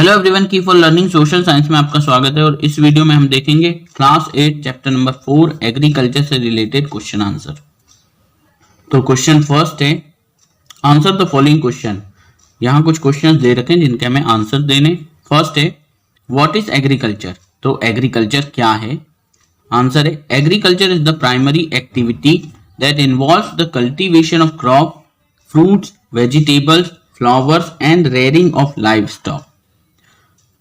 Hello everyone, की for learning social science में आपका स्वागत है। और इस वीडियो में हम देखेंगे क्लास 8 चैप्टर नंबर 4 एग्रीकल्चर से रिलेटेड क्वेश्चन आंसर। तो क्वेश्चन फर्स्ट है, आंसर द फॉलोइंग क्वेश्चन। यहाँ कुछ क्वेश्चन दे रखे हैं जिनके हमें आंसर देने। फर्स्ट है, व्हाट इज एग्रीकल्चर। तो एग्रीकल्चर क्या है? आंसर है, agriculture is the primary activity that involves the cultivation of crop, fruits, vegetables, flowers and rearing of livestock.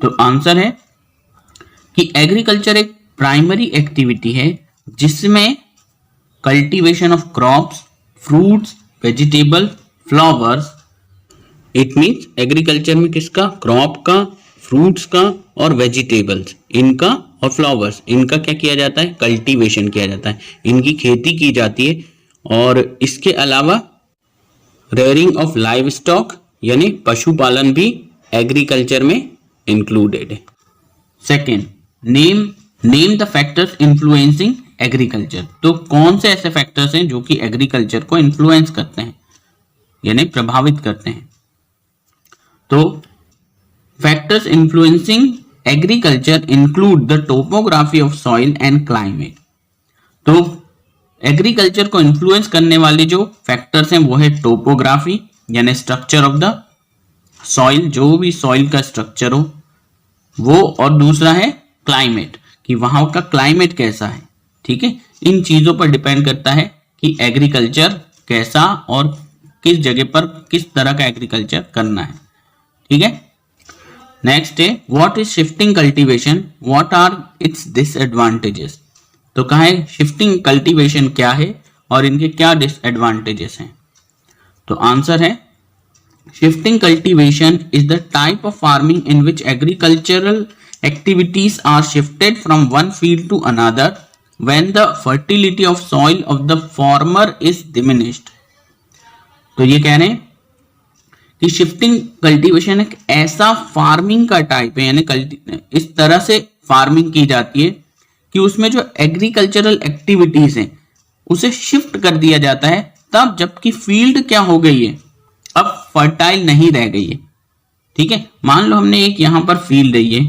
तो आंसर है कि एग्रीकल्चर एक प्राइमरी एक्टिविटी है जिसमें cultivation of crops, fruits, vegetable, flowers. It means agriculture में किसका? Crop का, fruits का और वेजिटेबल्स इनका और फ्लावर्स इनका क्या किया जाता है? कल्टीवेशन किया जाता है, इनकी खेती की जाती है। और इसके अलावा रेयरिंग ऑफ लाइव स्टॉक यानी पशुपालन भी एग्रीकल्चर में इंक्लूडेड है। Second, name the factors influencing agriculture. तो कौन से ऐसे फैक्टर्स हैं जो कि एग्रीकल्चर को इन्फ्लुएंस करते हैं यानी प्रभावित करते हैं? तो factors influencing agriculture include the topography of soil and climate. तो एग्रीकल्चर को इन्फ्लुएंस करने वाले जो फैक्टर्स हैं वो है टोपोग्राफी यानी स्ट्रक्चर ऑफ द सॉइल, जो भी सॉइल का स्ट्रक्चर हो वो, और दूसरा है क्लाइमेट कि वहां का क्लाइमेट कैसा है। ठीक है, इन चीजों पर डिपेंड करता है कि एग्रीकल्चर कैसा और किस जगह पर किस तरह का एग्रीकल्चर करना है। ठीक है, नेक्स्ट है, what is shifting cultivation, what are its disadvantages. तो कहा है शिफ्टिंग कल्टीवेशन क्या है और इनके क्या डिसएडवांटेजेस हैं। तो आंसर है, shifting cultivation is the type of farming in which agricultural activities are shifted from one field to another when the fertility of soil of the former is diminished। तो ये कह रहे हैं कि शिफ्टिंग कल्टीवेशन एक ऐसा farming का type है यानी इस तरह से फार्मिंग की जाती है कि उसमें जो एग्रीकल्चरल एक्टिविटीज हैं उसे शिफ्ट कर दिया जाता है तब जबकि फील्ड क्या हो गई है, अब फर्टाइल नहीं रह गई है। ठीक है, मान लो हमने एक यहां पर फील्ड है ये,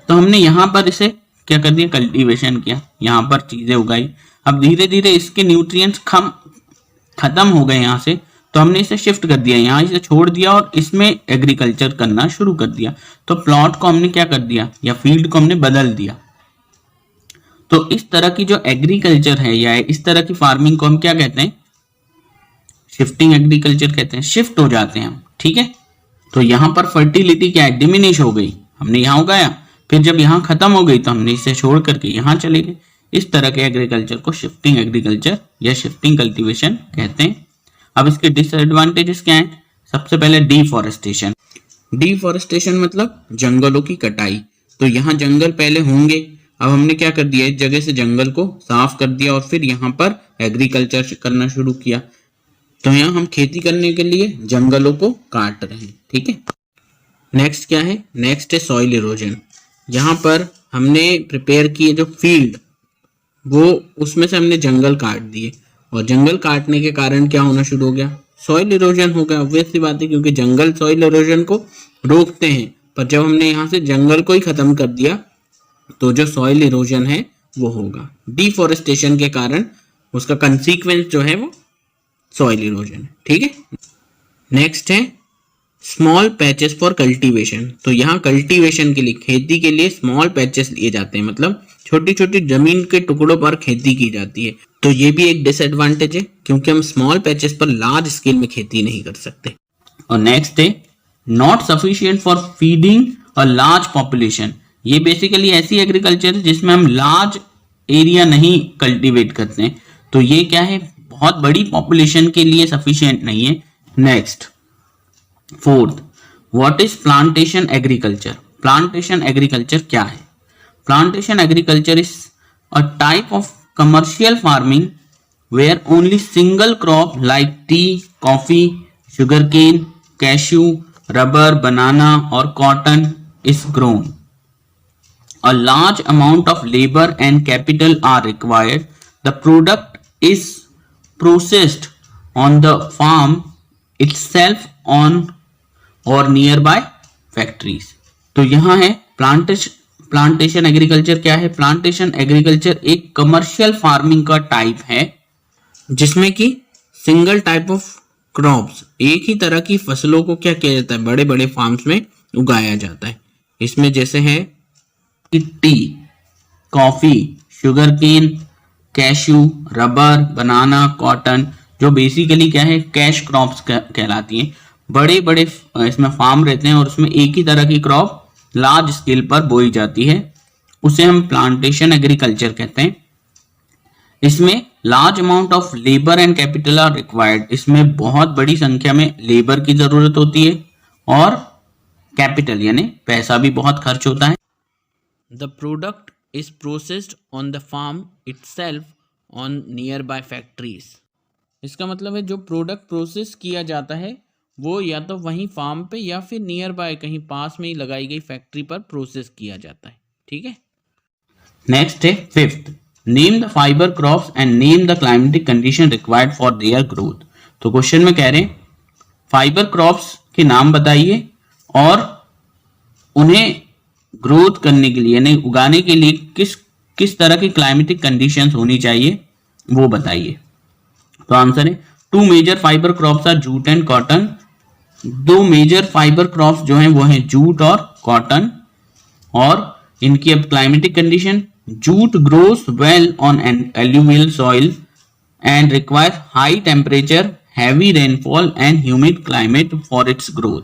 तो हमने यहां पर इसे क्या कर दिया? कल्टीवेशन किया, यहां पर चीजें उगाई। अब धीरे धीरे इसके न्यूट्रिएंट्स खत्म हो गए यहां से, तो हमने इसे शिफ्ट कर दिया, यहां इसे छोड़ दिया और इसमें एग्रीकल्चर करना शुरू कर दिया। तो प्लॉट को हमने क्या कर दिया या फील्ड को हमने बदल दिया। तो इस तरह की जो एग्रीकल्चर है या इस तरह की फार्मिंग को हम क्या कहते हैं? शिफ्टिंग एग्रीकल्चर कहते हैं। शिफ्ट हो जाते हैं हम। ठीक है, तो यहां पर फर्टिलिटी क्या है? डिमिनिश हो गई, हमने यहां उगाया, फिर जब यहां खत्म हो गई तो हमने इसे छोड़ करके यहां चले गए। इस तरह के एग्रीकल्चर को शिफ्टिंग एग्रीकल्चर या शिफ्टिंग कल्टीवेशन कहते हैं। अब इसके डिसएडवांटेजेस क्या हैं? सबसे पहले डिफॉरेस्टेशन। डिफॉरेस्टेशन मतलब जंगलों की कटाई। तो यहाँ जंगल पहले होंगे, अब हमने क्या कर दिया? इस जगह से जंगल को साफ कर दिया और फिर यहाँ पर एग्रीकल्चर करना शुरू किया। तो यहाँ हम खेती करने के लिए जंगलों को काट रहे हैं। ठीक है, नेक्स्ट क्या है? नेक्स्ट है सॉइल इरोजन। यहाँ पर हमने प्रिपेयर किए जो फील्ड वो उसमें से हमने जंगल काट दिए और जंगल काटने के कारण क्या होना शुरू हो गया? सॉइल इरोजन हो गया। ऑब्वियस सी बात है क्योंकि जंगल सॉइल इरोजन को रोकते हैं, पर जब हमने यहाँ से जंगल को ही खत्म कर दिया तो जो सॉइल इरोजन है वो होगा। डिफॉरेस्टेशन के कारण उसका कंसीक्वेंस जो है वो सॉइल इरोजन। ठीक है, नेक्स्ट है स्मॉल पैचेस फॉर कल्टीवेशन। तो यहाँ कल्टीवेशन के लिए, खेती के लिए स्मॉल पैचेस लिए जाते हैं, मतलब छोटी छोटी जमीन के टुकड़ों पर खेती की जाती है। तो ये भी एक डिसएडवांटेज है क्योंकि हम स्मॉल पैचेस पर लार्ज स्केल में खेती नहीं कर सकते। और नेक्स्ट है not sufficient for feeding a large population. ये बेसिकली ऐसी एग्रीकल्चर है जिसमें हम लार्ज एरिया नहीं कल्टीवेट करते हैं। तो ये क्या है? बहुत बड़ी पॉपुलेशन के लिए सफिशिएंट नहीं है। Next, fourth, what is plantation agriculture. Plantation agriculture क्या है? Plantation agriculture is a type of commercial farming where only single crop like tea, coffee, sugarcane, cashew, rubber, banana और cotton is grown. A large amount of labor and capital are required. The product is processed on the farm itself on or nearby factories. तो यहाँ है plantation agriculture. क्या है plantation agriculture? एक commercial farming का type है जिसमें कि सिंगल टाइप ऑफ क्रॉप्स, एक ही तरह की फसलों को क्या किया जाता है, बड़े बड़े फार्म्स में उगाया जाता है। इसमें जैसे है tea, coffee, sugar cane, cashew, rubber, banana, cotton, जो बेसिकली क्या है कैश क्रॉप्स कहलाती हैं। बड़े बड़े इसमें फार्म रहते हैं और उसमें एक ही तरह की क्रॉप लार्ज स्केल पर बोई जाती है, उसे हम प्लांटेशन एग्रीकल्चर कहते हैं। इसमें large amount of labour and capital R required. इसमें बहुत बड़ी संख्या में लेबर की जरूरत होती है और कैपिटल यानी पैसा भी बहुत खर्च होता है। The product is processed on the farm itself on nearby factories. इसका मतलब है जो प्रोडक्ट प्रोसेस किया जाता है वो या तो वहीं फार्म पे या फिर नियर बाय कहीं पास में ही लगाई गई फैक्ट्री पर प्रोसेस किया जाता है। ठीक है। नेक्स्ट है fifth, name the fibre crops and name the climatic condition required for their growth. तो क्वेश्चन में कह रहे हैं फाइबर क्रॉप्स के नाम बताइए और उन्हें ग्रोथ करने के लिए यानी उगाने के लिए किस किस तरह की क्लाइमेटिक कंडीशंस होनी चाहिए वो बताइए। तो आंसर है two major fibre crops are jute and cotton. दो मेजर फाइबर क्रॉप्स जो हैं वो हैं जूट और कॉटन। और इनकी अब climatic condition, jute grows well on an alluvial soil and requires high temperature, heavy rainfall and humid climate for its growth.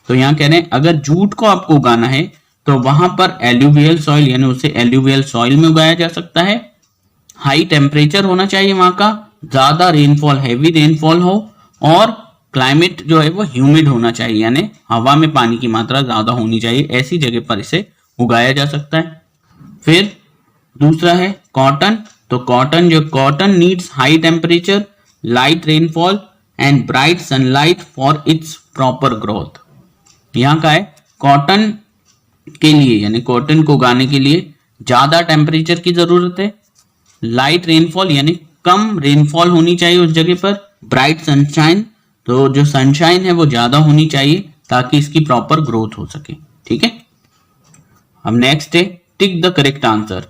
तो यहाँ कह रहे हैं अगर जूट को आपको उगाना है तो वहां पर एल्यूवियल सॉइल यानी उसे एल्यूवियल सॉइल में उगाया जा सकता है। हाई टेम्परेचर होना चाहिए वहां का, ज्यादा रेनफॉल हैवी रेनफॉल हो और क्लाइमेट जो है वो ह्यूमिड होना चाहिए यानी हवा में पानी की मात्रा ज्यादा होनी चाहिए। ऐसी जगह पर इसे उगाया जा सकता है। फिर दूसरा है कॉटन। तो cotton needs high temperature, light rainfall and bright sunlight for its proper growth. यहाँ का है कॉटन के लिए यानी कॉटन को उगाने के लिए ज्यादा टेम्परेचर की जरूरत है, लाइट रेनफॉल यानी कम रेनफॉल होनी चाहिए उस जगह पर, ब्राइट सनशाइन तो जो सनशाइन है वो ज्यादा होनी चाहिए ताकि इसकी प्रॉपर ग्रोथ हो सके। ठीक है। अब नेक्स्ट है tick the correct answer.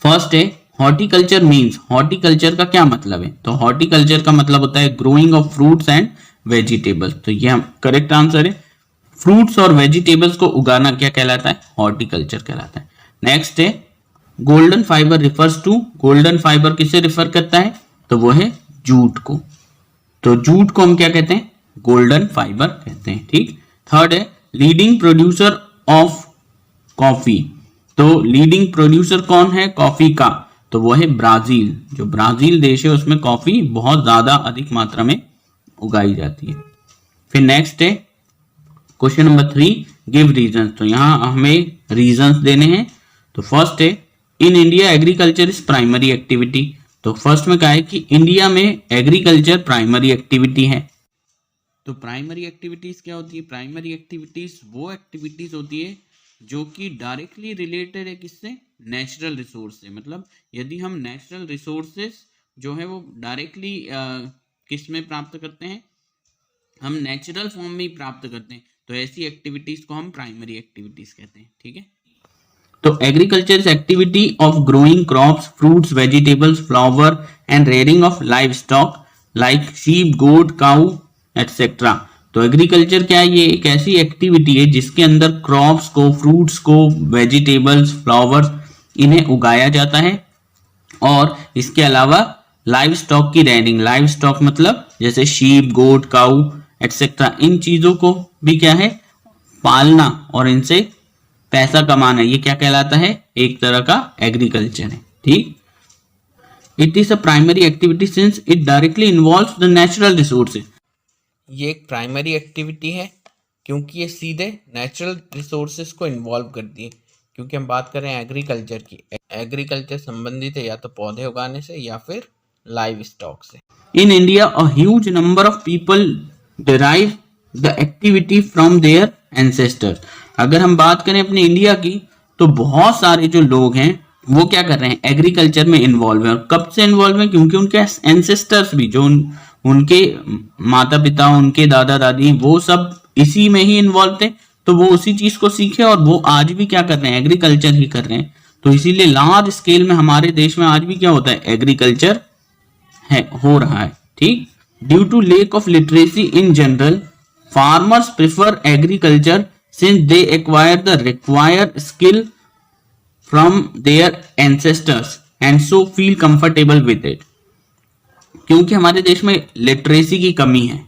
First है हॉर्टिकल्चर मीन्स। हॉर्टिकल्चर का क्या मतलब है? तो हॉर्टिकल्चर का मतलब होता है growing of fruits and vegetables. तो ये करेक्ट आंसर है। फ्रूट्स और वेजिटेबल्स को उगाना क्या कहलाता है? हॉर्टिकल्चर कहलाता है। नेक्स्ट है golden fibre refers to. Golden fibre किसे रिफर करता है? तो वो है जूट को। तो जूट को हम क्या कहते हैं? गोल्डन फाइबर कहते हैं। ठीक। थर्ड है लीडिंग प्रोड्यूसर ऑफ कॉफी। तो लीडिंग प्रोड्यूसर कौन है कॉफी का? तो वो है ब्राजील। जो ब्राजील देश है उसमें कॉफी बहुत ज्यादा अधिक मात्रा में उगाई जाती है। फिर नेक्स्ट है क्वेश्चन नंबर 3, गिव रीजन। तो यहां हमें रीजंस देने हैं। तो फर्स्ट है in India agriculture is primary activity. तो फर्स्ट में कहा है कि इंडिया में एग्रीकल्चर प्राइमरी एक्टिविटी है। तो प्राइमरी एक्टिविटीज क्या होती है? प्राइमरी एक्टिविटीज वो एक्टिविटीज होती है जो कि डायरेक्टली रिलेटेड है किससे? नेचुरल रिसोर्स से। मतलब यदि हम नेचुरल रिसोर्सेज जो है वो डायरेक्टली किस में प्राप्त करते हैं? हम नेचुरल फॉर्म में ही प्राप्त करते हैं, तो ऐसी एक्टिविटीज को हम प्राइमरी एक्टिविटीज कहते हैं। ठीक है। तो agriculture is activity of growing crops, fruits, vegetables, flower and rearing of livestock like sheep, goat, cow etcetera. तो एग्रीकल्चर क्या है? ये एक ऐसी एक्टिविटी है जिसके अंदर क्रॉप्स को, फ्रूट्स को, वेजिटेबल्स, फ्लावर्स इन्हें उगाया जाता है और इसके अलावा लाइव स्टॉक की रेयरिंग। लाइव स्टॉक मतलब जैसे शीप, गोट, काऊ एटसेट्रा, इन चीजों को भी क्या है? पालना और इनसे पैसा कमाना। ये क्या कहलाता है? एक तरह का एग्रीकल्चर है। ठीक। It is a primary activity since it directly involves the natural resources. ये एक प्राइमरी एक्टिविटी है क्योंकि ये सीधे नेचुरल रिसोर्सेज को इन्वॉल्व करती है। क्योंकि हम बात कर रहे हैं एग्रीकल्चर की। एग्रीकल्चर संबंधित है या तो पौधे उगाने से या फिर लाइव स्टॉक से। In India a huge number of people derive the activity from their ancestors. अगर हम बात करें अपने इंडिया की तो बहुत सारे जो लोग हैं वो क्या कर रहे हैं? एग्रीकल्चर में इन्वॉल्व हैं। और कब से इन्वॉल्व हैं? क्योंकि उनके एंसेस्टर्स भी जो उनके माता पिता, उनके दादा दादी, वो सब इसी में ही इन्वॉल्व थे। तो वो उसी चीज को सीखे और वो आज भी क्या कर रहे हैं, एग्रीकल्चर ही कर रहे हैं। तो इसीलिए लार्ज स्केल में हमारे देश में आज भी क्या होता है, एग्रीकल्चर है हो रहा है। ठीक, due to lack of literacy in general farmers prefer agriculture since they acquire the required skill from their ancestors and so feel comfortable with it. क्योंकि हमारे देश में लिटरेसी की कमी है,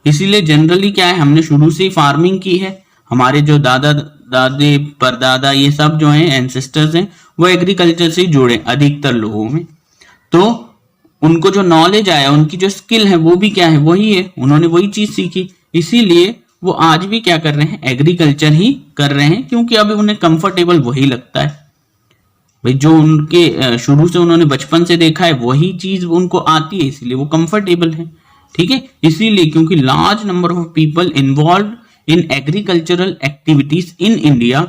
इसीलिए जनरली क्या है, हमने शुरू से ही फार्मिंग की है। हमारे जो दादा दादे परदादा ये सब जो हैं एंसेस्टर्स हैं वो एग्रीकल्चर से ही जुड़े अधिकतर लोगों में। तो उनको जो नॉलेज आया, उनकी जो स्किल है वो भी क्या है, वही है, उन्होंने वही चीज सीखी। इसीलिए वो आज भी क्या कर रहे हैं, एग्रीकल्चर ही कर रहे हैं, क्योंकि अभी उन्हें कंफर्टेबल वही लगता है। भाई जो उनके शुरू से उन्होंने बचपन से देखा है वही चीज उनको आती है, इसीलिए वो कंफर्टेबल है। ठीक है, इसीलिए क्योंकि large number of people involve in agricultural activities in India,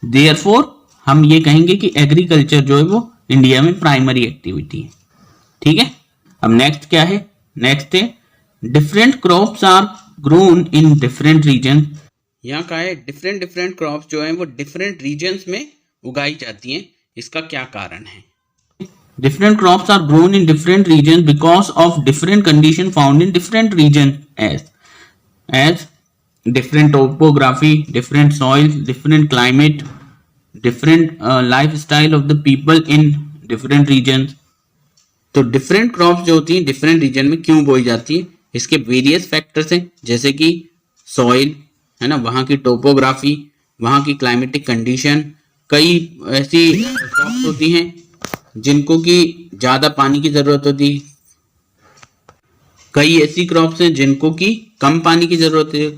therefore हम ये कहेंगे कि एग्रीकल्चर जो है वो इंडिया में प्राइमरी एक्टिविटी है। ठीक है, अब नेक्स्ट क्या है, नेक्स्ट है different crops are grown in different region. यहाँ का है डिफरेंट डिफरेंट क्रॉप्स जो है वो डिफरेंट रीजन्स में उगाई जाती हैं, इसका क्या कारण है। Different crops are grown in different regions because of different conditions found in different regions as different topography, different soil, different climate, different lifestyle of the people in different regions। तो different crops जो होती हैं different region में क्यों बोई जाती है, इसके various factors हैं, जैसे कि soil है ना, वहाँ की topography, वहाँ की climatic condition। कई ऐसी crops होती हैं जिनको कि ज्यादा पानी की जरूरत होती है, कई ऐसी क्रॉप्स हैं जिनको कि कम पानी की जरूरत है।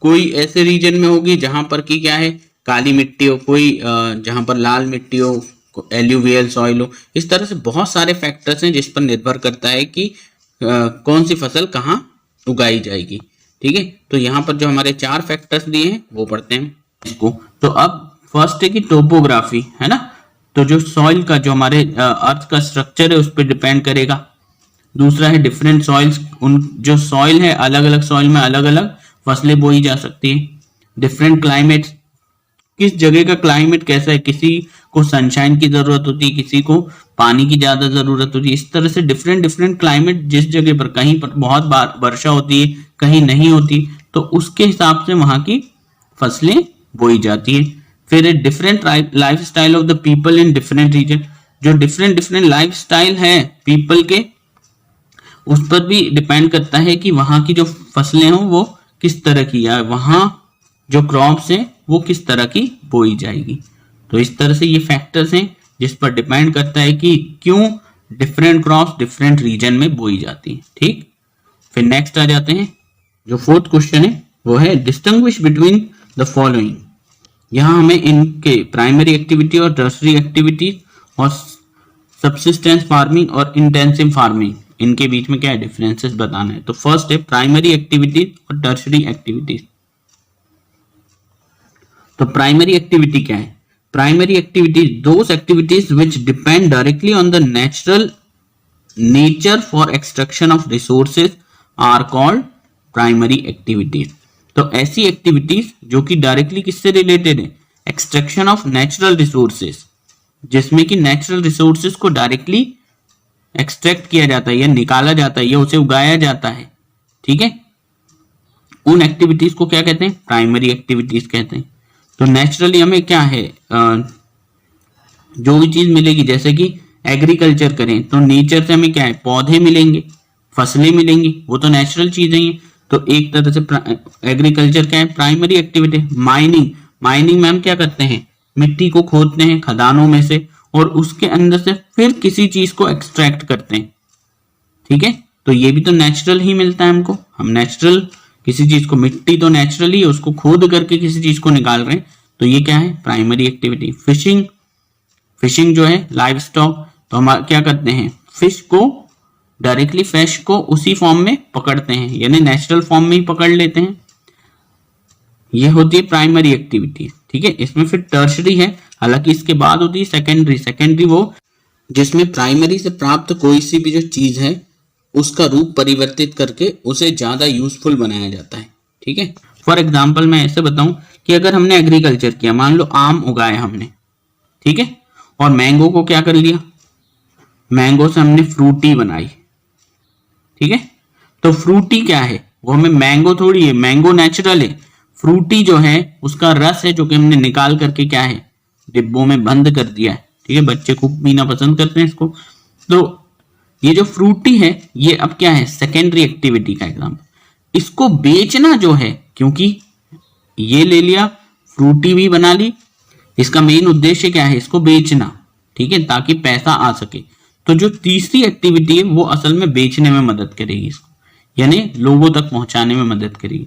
कोई ऐसे रीजन में होगी जहां पर कि क्या है, काली मिट्टी हो, कोई जहां पर लाल मिट्टी हो, एल्यूवियल सॉइल हो। इस तरह से बहुत सारे फैक्टर्स हैं जिस पर निर्भर करता है कि कौन सी फसल कहाँ उगाई जाएगी। ठीक है, तो यहाँ पर जो हमारे 4 फैक्टर्स दिए हैं वो पढ़ते हैं इसको। तो अब फर्स्ट है कि टोपोग्राफी है ना, तो जो सॉइल का जो हमारे अर्थ का स्ट्रक्चर है उस पर डिपेंड करेगा। दूसरा है डिफरेंट सॉइल्स, उन जो सॉइल है अलग अलग सॉइल में अलग अलग फसलें बोई जा सकती है। डिफरेंट क्लाइमेट, किस जगह का क्लाइमेट कैसा है, किसी को सनशाइन की जरूरत होती है, किसी को पानी की ज्यादा जरूरत होती है। इस तरह से डिफरेंट डिफरेंट क्लाइमेट, जिस जगह पर कहीं पर बहुत बार वर्षा होती है कहीं नहीं होती, तो उसके हिसाब से वहां की फसलें बोई जाती है। फिर different lifestyle of the people in different region, जो डिफरेंट डिफरेंट लाइफ स्टाइल है पीपल के, उस पर भी डिपेंड करता है कि वहां की जो फसलें हो वो किस तरह की है, वहां जो क्रॉप्स हैं वो किस तरह की बोई जाएगी। तो इस तरह से ये फैक्टर्स हैं जिस पर डिपेंड करता है कि क्यों डिफरेंट क्रॉप्स डिफरेंट रीजन में बोई जाती है। ठीक, फिर नेक्स्ट आ जाते हैं, जो 4th क्वेश्चन है वो है डिस्टिंग्विश बिटवीन द फॉलोइंग। यहाँ हमें इनके प्राइमरी एक्टिविटी और टर्शरी एक्टिविटी और सब्सिस्टेंस फार्मिंग और इंटेंसिव फार्मिंग, इनके बीच में क्या है डिफरेंसेस बताना है। तो फर्स्ट है प्राइमरी एक्टिविटी और टर्शरी एक्टिविटीज। तो प्राइमरी एक्टिविटी क्या है, primary activities those activities which depend directly on the natural nature for extraction of resources are called primary activities. तो ऐसी एक्टिविटीज जो कि डायरेक्टली किससे रिलेटेड है, एक्सट्रैक्शन ऑफ नेचुरल रिसोर्सेज, जिसमें कि नेचुरल रिसोर्सेज को डायरेक्टली एक्सट्रैक्ट किया जाता है या निकाला जाता है या उसे उगाया जाता है। ठीक है, उन एक्टिविटीज को क्या कहते हैं, प्राइमरी एक्टिविटीज कहते हैं। तो नेचुरली हमें क्या है, जो भी चीज मिलेगी, जैसे कि एग्रीकल्चर करें तो नेचर से हमें क्या है, पौधे मिलेंगे, फसलें मिलेंगी, वो तो नेचुरल चीजें हैं। तो एक तरह से एग्रीकल्चर क्या है, प्राइमरी एक्टिविटी। माइनिंग, माइनिंग में हम क्या करते हैं, मिट्टी को खोदते हैं खदानों में से और उसके अंदर से फिर किसी चीज को एक्सट्रैक्ट करते हैं। ठीक है, तो ये भी तो नेचुरल ही मिलता है हमको, हम नेचुरल किसी चीज को, मिट्टी तो नेचुरली उसको खोद करके किसी चीज को निकाल रहे हैं, तो ये क्या है प्राइमरी एक्टिविटी। फिशिंग, फिशिंग जो है लाइव स्टॉक, तो हम क्या करते हैं, फिश को डायरेक्टली फिश को उसी फॉर्म में पकड़ते हैं, यानी नेचुरल फॉर्म में ही पकड़ लेते हैं, ये होती है प्राइमरी एक्टिविटी। ठीक है, इसमें फिर टर्शरी है, हालांकि इसके बाद होती है सेकेंडरी। सेकेंडरी वो जिसमें प्राइमरी से प्राप्त कोई सी भी जो चीज है उसका रूप परिवर्तित करके उसे ज्यादा यूजफुल बनाया जाता है। ठीक है, फॉर एग्जाम्पल मैं ऐसे बताऊं कि अगर हमने एग्रीकल्चर किया, मान लो आम उगाए हमने, ठीक है, और मैंगो को क्या कर लिया, मैंगो से हमने फ्रूटी बनाई, ठीक है। तो फ्रूटी क्या है, वो हमें मैंगो थोड़ी है, मैंगो नेचुरल है। फ्रूटी जो है उसका रस है जो कि हमने निकाल करके क्या है, डिब्बों में बंद कर दिया है, ठीक है। बच्चे खूब पीना पसंद करते हैं इसको। तो ये जो फ्रूटी है ये अब क्या है, सेकेंडरी एक्टिविटी का एग्जाम्पल। इसको बेचना जो है, क्योंकि ये ले लिया, फ्रूटी भी बना ली, इसका मेन उद्देश्य क्या है, इसको बेचना, ठीक है, ताकि पैसा आ सके। तो जो तीसरी एक्टिविटी है वो असल में बेचने में मदद करेगी इसको, यानी लोगों तक पहुंचाने में मदद करेगी,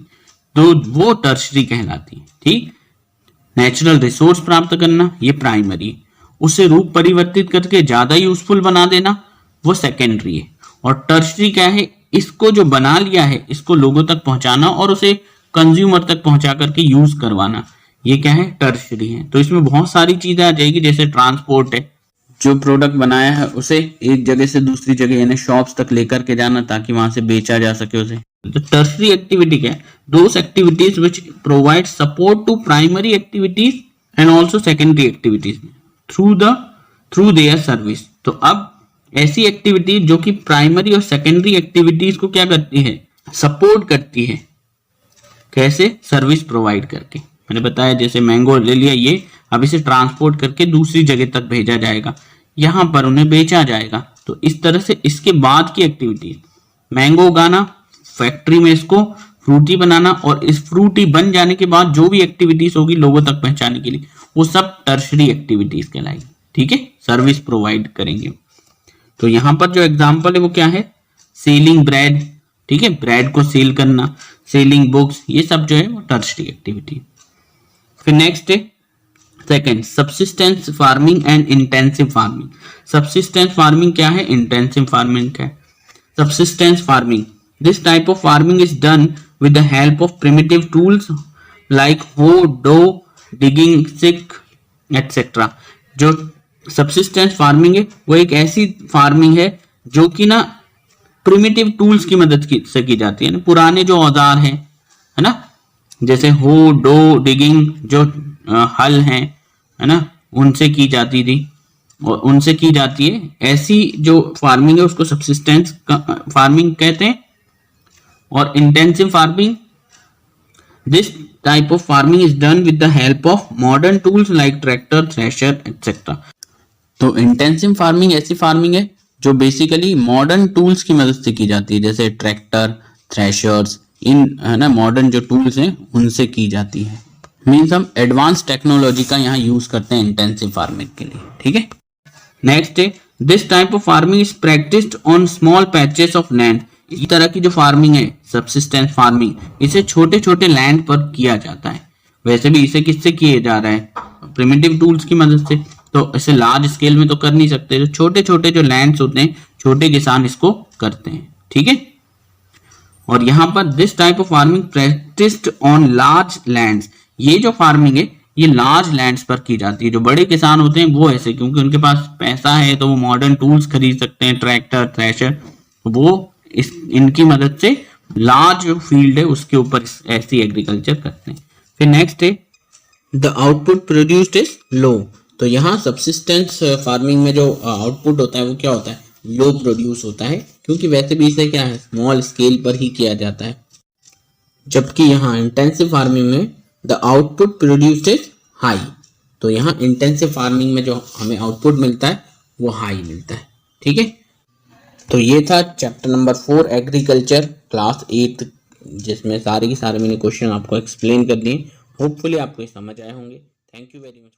तो वो टर्शरी कहलाती है, ठीक। नेचुरल रिसोर्स प्राप्त करना ये प्राइमरी, उसे रूप परिवर्तित करके ज्यादा यूजफुल बना देना वो सेकेंडरी है। और टर्शरी क्या है, इसको जो बना लिया है इसको लोगों तक पहुंचाना और उसे कंज्यूमर तक पहुंचा करके यूज करवाना, ये क्या है, टर्शरी है। तो इसमें बहुत सारी चीजें आ जाएगी, जैसे ट्रांसपोर्ट है, जो प्रोडक्ट बनाया है उसे एक जगह से दूसरी जगह यानी शॉप्स तक लेकर के जाना ताकि वहां से बेचा जा सके उसे। तो टर्शरी एक्टिविटी क्या है, those activities which provide support to primary activities and also secondary activities through their service. तो अब ऐसी एक्टिविटी जो कि प्राइमरी और सेकेंडरी एक्टिविटीज को क्या करती है, सपोर्ट करती है, कैसे, सर्विस प्रोवाइड करके। मैंने बताया जैसे मैंगो ले लिया, ये अब इसे ट्रांसपोर्ट करके दूसरी जगह तक भेजा जाएगा, यहां पर उन्हें बेचा जाएगा। तो इस तरह से इसके बाद की एक्टिविटी, मैंगो उगाना, फैक्ट्री में इसको फ्रूटी बनाना, और इस फ्रूटी बन जाने के बाद जो भी एक्टिविटीज होगी लोगों तक पहुंचाने के लिए, वो सब टर्शरी एक्टिविटीज कहलाएगी, ठीक है, सर्विस प्रोवाइड करेंगे। तो यहां पर जो एग्जांपल है वो क्या है, सेलिंग ब्रेड, ठीक है, ब्रेड को सेल करना, सेलिंग बुक्स, ये सब जो है वो टर्शरी एक्टिविटी। फिर नेक्स्ट है second, subsistence farming and intensive farming. Subsistence farming क्या है, इंटेंसिव फार्मिंग क्या है। Subsistence farming, this type of farming is done with the help of primitive tools like हो, डो, डिगिंग, सिक एटसेट्रा। जो subsistence farming है वो एक ऐसी फार्मिंग है जो कि ना प्रिमिटिव टूल्स की मदद से की जाती है ना, पुराने जो औजार हैं, है ना, जैसे हो, डो, डिगिंग, जो हल हैं, है ना, उनसे की जाती थी और उनसे की जाती है। ऐसी जो फार्मिंग है उसको सब्सिस्टेंस फार्मिंग कहते हैं। और intensive farming, this type of farming is done with the help of modern tools like tractor, thresher etcetera. तो इंटेंसिव फार्मिंग ऐसी फार्मिंग है जो बेसिकली मॉडर्न टूल्स की मदद से की जाती है, जैसे ट्रैक्टर, थ्रेशर्स, इन, है ना, मॉडर्न जो टूल्स हैं उनसे की जाती है। मीन्स हम एडवांस टेक्नोलॉजी का यहाँ यूज करते हैं इंटेंसिव फार्मिंग के लिए, ठीक है। नेक्स्ट है, this type of farming is practised on small patches of land. इस तरह की जो फार्मिंग है सब्सिस्टेंस फार्मिंग, इसे छोटे छोटे लैंड पर किया जाता है। वैसे भी इसे किससे किया जा रहा है, प्रिमिटिव टूल्स की मदद से। तो इसे लार्ज स्केल में तो कर नहीं सकते, जो छोटे छोटे जो लैंड्स होते हैं छोटे किसान इसको करते हैं, ठीक है। और यहाँ पर this type of farming practised on large lands, ये जो फार्मिंग है ये लार्ज लैंड्स पर की जाती है। जो बड़े किसान होते हैं वो ऐसे, क्योंकि उनके पास पैसा है तो वो मॉडर्न टूल्स खरीद सकते हैं, ट्रैक्टर, थ्रेशर, वो इनकी मदद से लार्ज फील्ड है उसके ऊपर ऐसी एग्रीकल्चर करते हैं। फिर नेक्स्ट है, the output produced is low. तो यहाँ सब्सिस्टेंस फार्मिंग में जो आउटपुट होता है वो क्या होता है, लो प्रोड्यूस होता है, क्योंकि वैसे भी इसे क्या है, स्मॉल स्केल पर ही किया जाता है। जबकि यहाँ इंटेंसिव फार्मिंग में the output produced is high. तो यहाँ इंटेंसिव फार्मिंग में जो हमें आउटपुट मिलता है वो हाई मिलता है, ठीक है। तो ये था चैप्टर नंबर 4 एग्रीकल्चर क्लास 8, जिसमें सारे के सारे मैंने क्वेश्चन आपको एक्सप्लेन कर दिए। होपफुली आपको समझ आए होंगे। Thank you very much.